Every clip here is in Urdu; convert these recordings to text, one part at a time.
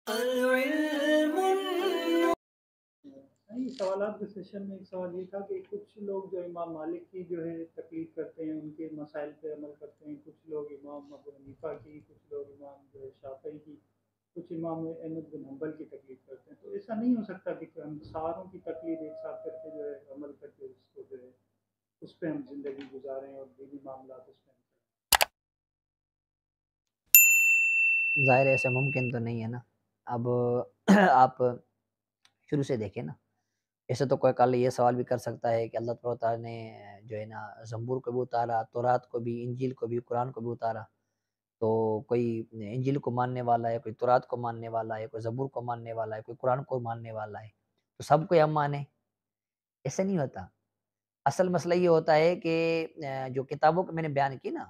العلم نہیں، سوالات کے سیشن میں ایک سوال یہ تھا کہ کچھ لوگ جو امام مالک کی جو ہے تقلید کرتے ہیں، ان کے مسائل پہ عمل کرتے ہیں، کچھ لوگ امام ابو حنیفہ کی، کچھ لوگ امام جو ہے شافعی کی، کچھ امام احمد بن حنبل کی تقلید کرتے ہیں، تو ایسا نہیں ہو سکتا کہ ہم ساروں کی تقلید ایک ساتھ کر کے جو ہے عمل کر کے اس کو جو ہے اس پہ ہم زندگی گزاریں اور دینی معاملات اس پہ ہم کریں؟ ظاہر ایسے ممکن تو نہیں ہے نا۔ اب آپ شروع سے دیکھیں نا، ایسے تو کوئی کل یہ سوال بھی کر سکتا ہے کہ اللہ تعالیٰ تعالیٰ نے جو ہے نا زبور کو بھی اتارا، تورات کو بھی، انجیل کو بھی، قرآن کو بھی اتارا، تو کوئی انجیل کو ماننے والا ہے، کوئی تورات کو ماننے والا ہے، کوئی زبور کو ماننے والا ہے، کوئی قرآن کو ماننے والا ہے، تو سب کو ہم مانیں؟ ایسے نہیں ہوتا۔ اصل مسئلہ یہ ہوتا ہے کہ جو کتابوں کو میں نے بیان کی نا،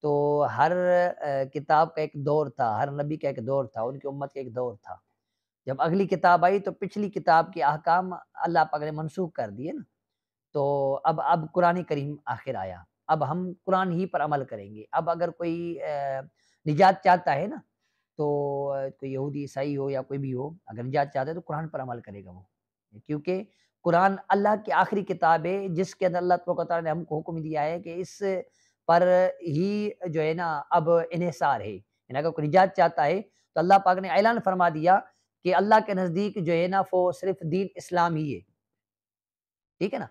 تو ہر کتاب کا ایک دور تھا، ہر نبی کا ایک دور تھا، ان کی امت کا ایک دور تھا۔ جب اگلی کتاب آئی تو پچھلی کتاب کے احکام اللہ پاک نے منسوخ کر دیے نا، تو اب قرآن کریم آخر آیا، اب ہم قرآن ہی پر عمل کریں گے۔ اب اگر کوئی نجات چاہتا ہے نا، تو کوئی یہودی عیسائی ہو یا کوئی بھی ہو، اگر نجات چاہتا ہے تو قرآن پر عمل کرے گا وہ، کیونکہ قرآن اللہ کی آخری کتاب ہے جس کے اندر اللہ تبارک و تعالیٰ نے ہم کو حکم دیا ہے کہ اس پر ہی جو ہے نا اب انحصار ہے، یعنی اگر کوئی نجات چاہتا ہے تو اللہ پاک نے اعلان فرما دیا کہ اللہ کے نزدیک جو ہے نا وہ صرف دین اسلام ہی ہے، ٹھیک ہے نا،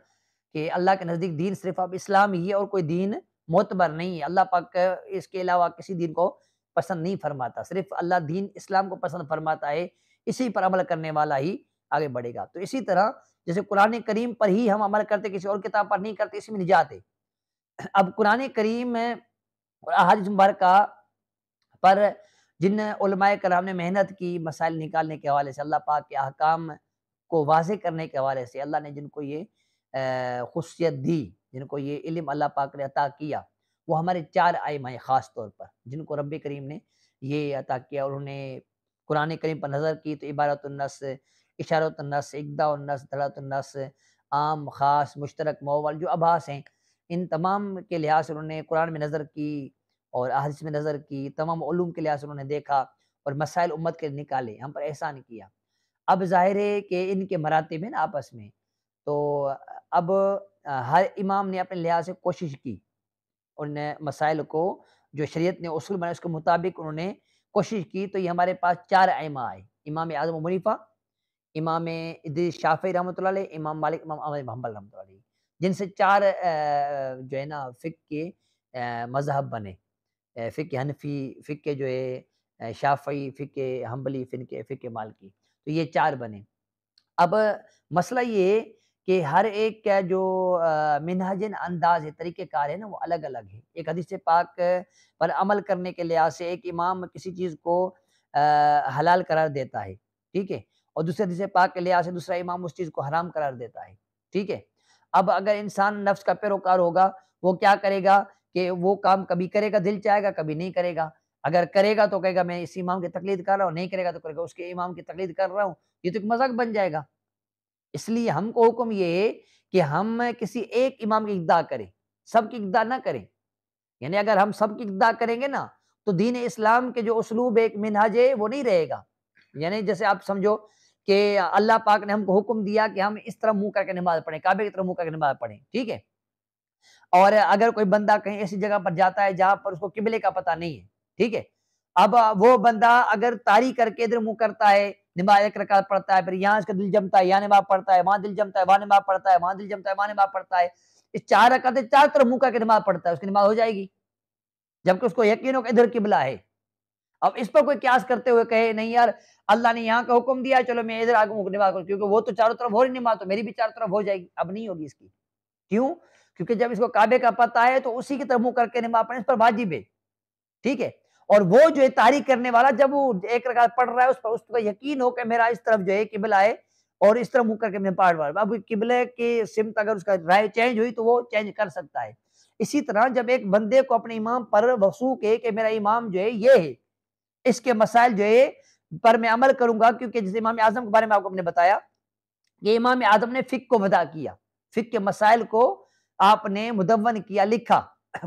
کہ اللہ کے نزدیک دین صرف اب اسلام ہی ہے اور کوئی دین معتبر نہیں ہے۔ اللہ پاک اس کے علاوہ کسی دین کو پسند نہیں فرماتا، صرف اللہ دین اسلام کو پسند فرماتا ہے، اسی پر عمل کرنے والا ہی آگے بڑھے گا۔ تو اسی طرح جیسے قرآن کریم پر ہی ہم عمل کرتے، کسی اور کتاب پر نہیں کرتے، اسی میں نجات ہے۔ اب قرآن کریم میں اور احادیث مبارکہ پر جن علماء کرام نے محنت کی مسائل نکالنے کے حوالے سے، اللہ پاک کے احکام کو واضح کرنے کے حوالے سے، اللہ نے جن کو یہ خصوصیت دی، جن کو یہ علم اللہ پاک نے عطا کیا، وہ ہمارے چار ائمہ ہیں خاص طور پر، جن کو رب کریم نے یہ عطا کیا، اور انہوں نے قرآن کریم پر نظر کی تو عبارت النص، اشارت النص، اقداء النص، دلالت النص، عام، خاص، مشترک، مؤول، جو ابحاث ہیں، ان تمام کے لحاظ سے انہوں نے قرآن میں نظر کی اور احادیث میں نظر کی، تمام علوم کے لحاظ سے انہوں نے دیکھا اور مسائل امت کے نکالے، ہم پر احسان کیا۔ اب ظاہر ہے کہ ان کے مراتب ہیں نا آپس میں، تو اب ہر امام نے اپنے لحاظ سے کوشش کی، ان مسائل کو جو شریعت نے اصول بنائے اس کے مطابق انہوں نے کوشش کی، تو یہ ہمارے پاس چار ائمہ آئے، امام اعظم ابو حنیفہ، امام ادریس شافعی رحمۃ اللہ علیہ، امام مالک، امام احمد بن حنبل رحمۃ اللہ علیہ، جن سے چار جو ہے نا فقہ کے مذہب بنے، فقہ حنفی، فقہ جو ہے شافعی، فقہ حنبلی، فقہ مالکی، تو یہ چار بنے۔ اب مسئلہ یہ ہے کہ ہر ایک کا جو منہج انداز ہے، طریقہ کار ہے نا، وہ الگ الگ ہے۔ ایک حدیث پاک پر عمل کرنے کے لحاظ سے ایک امام کسی چیز کو حلال قرار دیتا ہے، ٹھیک ہے، اور دوسرے حدیث پاک کے لحاظ سے دوسرا امام اس چیز کو حرام قرار دیتا ہے، ٹھیک ہے۔ اب اگر انسان نفس کا پیروکار ہوگا، وہ کیا کرے گا کہ وہ کام کبھی کرے گا، دل چاہے گا، کبھی نہیں کرے گا۔ اگر کرے گا تو کہے گا میں اس امام کی تقلید کر رہا ہوں، نہیں کرے گا تو کرے گا اس کے امام کی تقلید کر رہا ہوں، یہ تو ایک مذہب بن جائے گا۔ اس لیے ہم کو حکم یہ ہے کہ ہم کسی ایک امام کی اقتداء کریں، سب کی اقتداء نہ کریں، یعنی اگر ہم سب کی اقتداء کریں گے نا تو دین اسلام کے جو اسلوب ایک منہج ہے وہ نہیں رہے گا۔ یعنی جیسے آپ سمجھو کہ اللہ پاک نے ہم کو حکم دیا کہ ہم اس طرح منہ کر کے نماز پڑھیں، کعبے کی طرف منہ کر کے نماز پڑھیں، ٹھیک ہے، اور اگر کوئی بندہ کہیں ایسی جگہ پر جاتا ہے جہاں پر اس کو قبلے کا پتہ نہیں ہے، ٹھیک ہے، اب وہ بندہ اگر طاری کر کے ادھر منہ کرتا ہے، نماز ایک رکعت پڑھتا ہے، پھر یہاں اس کا دل جمتا ہے، یہاں نماز پڑھتا ہے، وہاں دل جمتا ہے، وہاں نماز پڑھتا ہے، وہاں دل جمتا ہے، وہاں نماز پڑھتا ہے، اس چار رکعتیں چار طرف منہ کر کے نماز پڑھتا ہے، اس کی نماز ہو جائے گی، جبکہ اس کو یقین ہو کہ ادھر قبلہ ہے۔ اب اس پر کوئی قیاس کرتے ہوئے کہے نہیں یار اللہ نے یہاں کا حکم دیا چلو میں ادھر آگے نماز کروں، کیونکہ وہ تو چاروں طرف ہو رہی نماز تو میری بھی چاروں طرف ہو جائے گی، اب نہیں ہوگی اس کی۔ کیوں؟ کیونکہ جب اس کو کعبے کا پتہ ہے تو اسی کی طرف منہ کر کے نماز پڑھیں، اس پر واجب ہے، ٹھیک ہے، اور وہ جو ہے تحریک کرنے والا جب وہ ایک رکعت پڑھ رہا ہے اس کا یقین ہو کہ میرا اس طرف جو ہے قبلہ ہے اور اس طرف منہ کر کے میں پڑھ رہا ہوں، اب قبلے کی سمت اگر اس کا رائے چینج ہوئی تو وہ چینج کر سکتا ہے۔ اسی طرح جب ایک بندے کو اپنے امام پر وثوق ہے کہ میرا امام جو ہے یہ ہے، اس کے مسائل جو ہے پر میں عمل کروں گا، کیونکہ جس امام اعظم کے بارے میں آپ کو نے بتایا کہ امام اعظم نے فقہ کو وضع کیا، فقہ کے مسائل کو آپ نے مدون کیا، لکھا،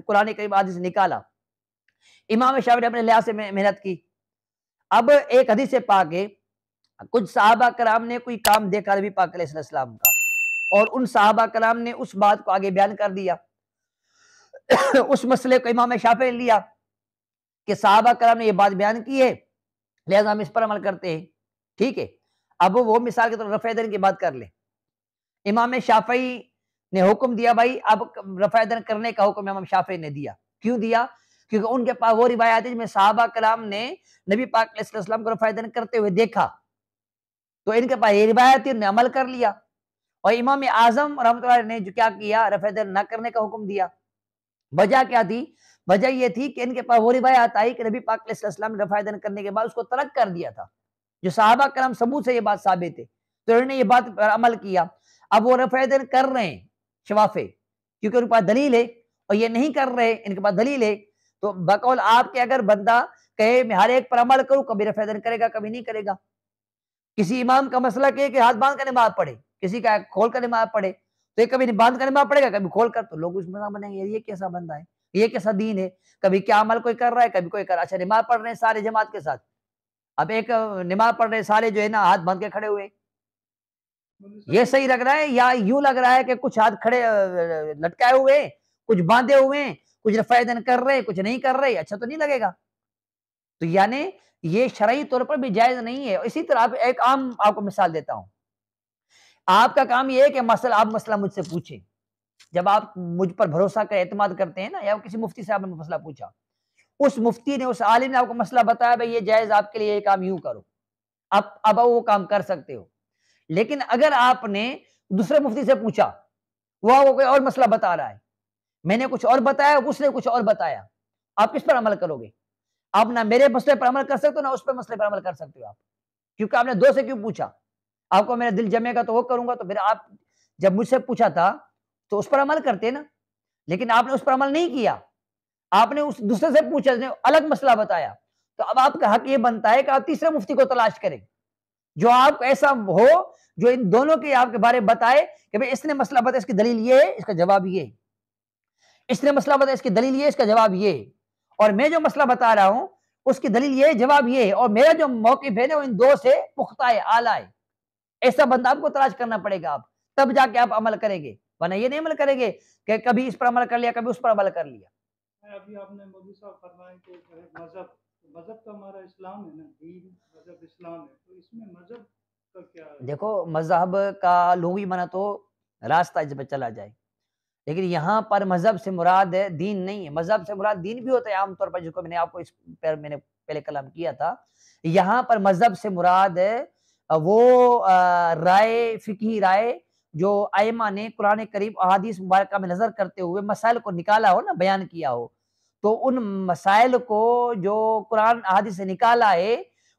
قرآن کریم حدیث سے نکالا۔ امام شافعی نے اپنے لحاظ سے محنت کی۔ اب ایک حدیث پاک ہے، کچھ صحابہ کرام نے کوئی کام دیکھا نبی پاک علیہ السلام کا، اور ان صحابہ کرام نے اس بات کو آگے بیان کر دیا اس مسئلے کو امام شافعی نے لیا کہ صحابہ کرام نے یہ بات بیان کی ہے، لہذا ہم اس پر عمل کرتے ہیں، ٹھیک ہے۔ اب وہ مثال کے طور رفع یدین کی بات کر لیں، امام شافعی نے حکم دیا، بھائی اب رفع یدین کرنے کا حکم امام شافعی نے دیا، کیوں دیا؟ کیونکہ ان کے پاس وہ روایات ہے جس میں صحابہ کرام نے نبی پاک علیہ السلام کو رفع یدین کرتے ہوئے دیکھا، تو ان کے پاس یہ روایت انہوں نے عمل کر لیا، اور امام اعظم رحمۃ اللہ علیہ نے جو کیا کیا، رفع یدین نہ کرنے کا حکم دیا۔ وجہ کیا تھی؟ وجہ یہ تھی کہ ان کے پاس وہ روایت آئی کہ نبی پاک علیہ السلام نے رفع یدین کرنے کے بعد اس کو ترک کر دیا تھا، جو صحابہ کرام ثبوت سے یہ بات ثابت ہے، تو انہوں نے یہ بات پر عمل کیا۔ اب وہ رفع یدین کر رہے ہیں شوافے، کیونکہ ان کے پاس دلیل ہے، اور یہ نہیں کر رہے ان کے پاس دلیل ہے، تو بقول آپ کے اگر بندہ کہے میں ہر ایک پر عمل کروں، کبھی رفع یدین کرے گا کبھی نہیں کرے گا۔ کسی امام کا مسئلہ کہ ہاتھ باندھ کر نماز پڑھے، کسی کا کھول کر نماز پڑھے، تو یہ کبھی باندھ کر نماز پڑھے گا کبھی کھول کر، تو لوگ اس میں بنیں گے یہ کیسا بندہ ہے، یہ کیسا دین ہے، کبھی کیا عمل کوئی کر رہا ہے کبھی کوئی کر رہا ہے۔ اچھا نماز پڑھ رہے ہیں سارے جماعت کے ساتھ، اب ایک نماز پڑھ رہے سارے جو ہے نا ہاتھ باندھ کے کھڑے ہوئے، یہ صحیح لگ رہا ہے؟ یا یوں لگ رہا ہے کہ کچھ ہاتھ کھڑے لٹکائے ہوئے ہیں، کچھ باندھے ہوئے ہیں، کچھ رفع یدین کر رہے کچھ نہیں کر رہے، اچھا تو نہیں لگے گا۔ تو یعنی یہ شرعی طور پر بھی جائز نہیں ہے۔ اسی طرح ایک عام آپ کو مثال دیتا ہوں، آپ کا کام یہ ہے کہ آپ مسئلہ مجھ سے پوچھیں، جب آپ مجھ پر بھروسہ کر اعتماد کرتے ہیں نا، یا کسی مفتی سے آپ نے مسئلہ پوچھا، اس مفتی نے اس عالم نے آپ کو مسئلہ بتایا بھائی یہ جائز آپ کے لیے یہ کام یوں کرو، اب وہ کام کر سکتے ہو۔ لیکن اگر آپ نے دوسرے مفتی سے پوچھا، وہ کوئی اور مسئلہ بتا رہا ہے، میں نے کچھ اور بتایا اس نے کچھ اور بتایا، آپ کس پر عمل کرو گے؟ آپ نہ میرے مسئلے پر عمل کر سکتے ہو نہ اس پر مسئلے پر عمل کر سکتے ہو آپ، کیونکہ آپ نے دو سے کیوں پوچھا؟ آپ کو میرا دل جمے گا تو وہ کروں گا، تو پھر آپ جب مجھ سے پوچھا تھا تو اس پر عمل کرتے نا، لیکن آپ نے اس پر عمل نہیں کیا، آپ نے اس دوسرے سے پوچھا، اس نے الگ مسئلہ بتایا، تو اب آپ کا حق یہ بنتا ہے کہ آپ تیسرے مفتی کو تلاش کریں جو آپ کو ایسا ہو جو ان دونوں کے آپ کے بارے میں بتائے کہ بھئی اس نے مسئلہ بتایا اس کی دلیل یہ ہے، اس کا جواب یہ ہے، اس نے مسئلہ بتایا اس کی دلیل یہ ہے، اس کا جواب یہ ہے، اور میں جو مسئلہ بتا رہا ہوں اس کی دلیل یہ ہے جواب یہ ہے، اور میرا جو موقف ہے نا وہ ان دو سے پختہ ہے، اعلیٰ ہے۔ ایسا بندہ آپ کو تلاش کرنا پڑے گا، آپ تب جا کے آپ عمل کریں گے، ورنہ یہ نہیں عمل کریں گے کہ کبھی اس پر عمل کر لیا کبھی اس پر عمل کر لیا۔ ابھی آپ نے مولوی صاحب فرمایا کہ جو ہے مذہب تو ہمارا اسلام ہے نا، دین مذہب اسلام ہے، تو اس میں مذہب کا کیا ہے؟ دیکھو مذہب کا لغوی معنی تو راستہ جس پہ چلا جائے، لیکن یہاں پر مذہب سے مراد دین نہیں ہے، مذہب سے مراد دین بھی ہوتا ہے عام طور پر، جس کو میں نے آپ کو اس پر میں نے پہلے کلام کیا تھا، یہاں پر مذہب سے مراد وہ رائے فقہی رائے جو ائمہ نے قرآن کریم احادیث مبارکہ میں نظر کرتے ہوئے مسائل کو نکالا ہو نا، بیان کیا ہو، تو ان مسائل کو جو قرآن احادیث سے نکالا ہے،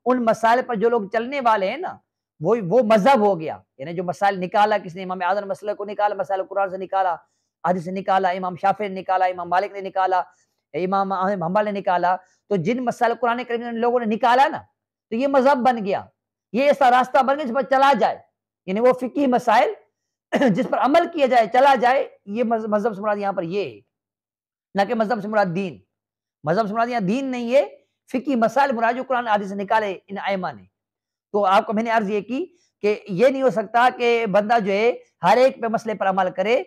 ان مسائل پر جو لوگ چلنے والے ہیں نا، وہ مذہب ہو گیا، یعنی جو مسائل نکالا کس نے، امام اعظم نے مسئلے کو نکالا، مسائل قرآن سے نکالا، حدیث سے نکالا، امام شافعی نے نکالا، امام مالک نے نکالا، امام احمد حنبل نے نکالا، تو جن مسائل قرآن کریم میں لوگوں نے نکالا نا، تو یہ مذہب بن گیا، یہ ایسا راستہ بن گیا جس پر چلا جائے، یعنی وہ فقہی مسائل جس پر عمل کیا جائے چلا جائے، یہ مذہب سے مراد یہاں پر یہ ہے، نہ کہ مذہب سے مراد دین۔ مذہب سے مراد یہاں دین نہیں ہے، فقہی مسائل مراد جو قرآن حدیث سے نکالے ان ائمہ نے۔ تو آپ کو میں نے عرض یہ کی کہ یہ نہیں ہو سکتا کہ بندہ جو ہے ہر ایک پہ مسئلے پر عمل کرے،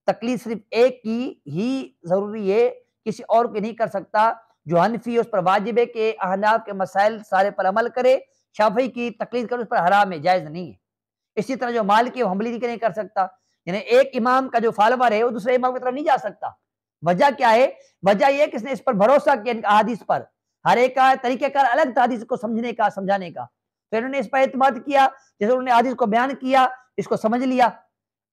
تقلید صرف ایک کی ہی ضروری ہے، کسی اور کی نہیں کر سکتا۔ جو حنفی ہے اس پر واجب ہے کہ احناف کے مسائل سارے پر عمل کرے، شافعی کی تقلید کرے اس پر حرام ہے، جائز نہیں ہے۔ اسی طرح جو مالکی ہے وہ حنبلی کی نہیں کر سکتا، یعنی ایک امام کا جو فالوور ہے وہ دوسرے امام کی طرف نہیں جا سکتا۔ وجہ کیا ہے؟ وجہ یہ ہے کہ اس نے اس پر بھروسہ کیا، ان احادیث پر، ہر ایک کا طریقہ کار الگ تھا حدیث کو سمجھنے کا سمجھانے کا، تو انہوں نے اس پر اعتماد کیا، جیسے انہوں نے حدیث کو بیان کیا، اس کو سمجھ لیا،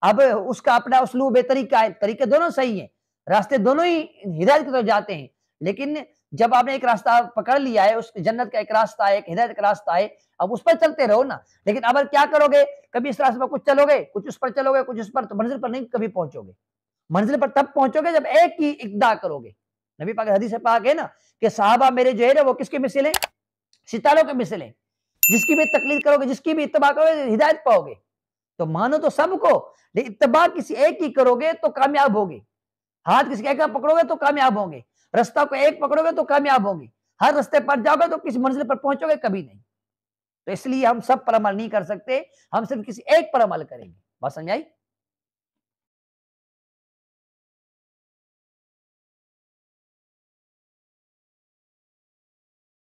اب اس کا اپنا اسلوب ہے، طریقہ ہے، طریقے دونوں صحیح ہیں، راستے دونوں ہی ہدایت کی طرف جاتے ہیں، لیکن جب آپ نے ایک راستہ پکڑ لیا ہے، اس جنت کا ایک راستہ ہے، ایک ہدایت کا راستہ ہے، اب اس پر چلتے رہو نا۔ لیکن اب کیا کرو گے؟ کبھی اس راستے پر کچھ چلو گے، کچھ اس پر چلو گے، کچھ اس پر، تو منزل پر نہیں کبھی پہنچو گے۔ منزل پر تب پہنچو گے جب ایک کی اقتدا کرو گے۔ نبی پاک حدیث پاک ہے نا کہ صحابہ میرے جو ہے نا وہ کس کے مثل ہیں؟ ستاروں کے مثل ہیں، جس کی بھی تقلید کرو گے، جس کی بھی اتباع کرو گے، ہدایت پاؤ گے۔ تو مانو تو سب کو، لیکن اتباع کسی ایک کی کرو گے تو کامیاب ہوگے، ہاتھ کسی ایک کا پکڑو گے تو کامیاب ہوں گے، رستہ کو ایک پکڑو گے تو کامیاب ہوں گے، ہر رستے پر جاؤ گے تو کسی منزل پر پہنچو گے کبھی نہیں. تو اس لیے ہم سب پر عمل نہیں کر سکتے، ہم صرف کسی ایک پر عمل کریں گے. بات سمجھ آئی؟